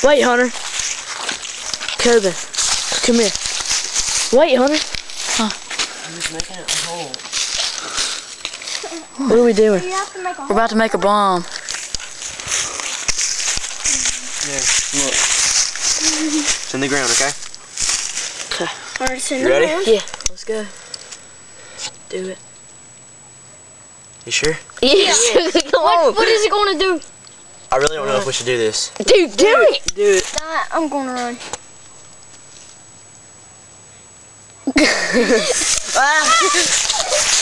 Wait, Hunter. Coben, come here. Wait, Hunter. Huh? I'm just making it a hole. What are we doing? We're about to make a bomb. There, look. It's in the ground, okay? Okay. You ready? Yeah, let's go. Do it. You sure? Yes. Come on. What is it going to do? I really don't know if we should do this. Dude, do it. Do it. I'm going to run. Ah.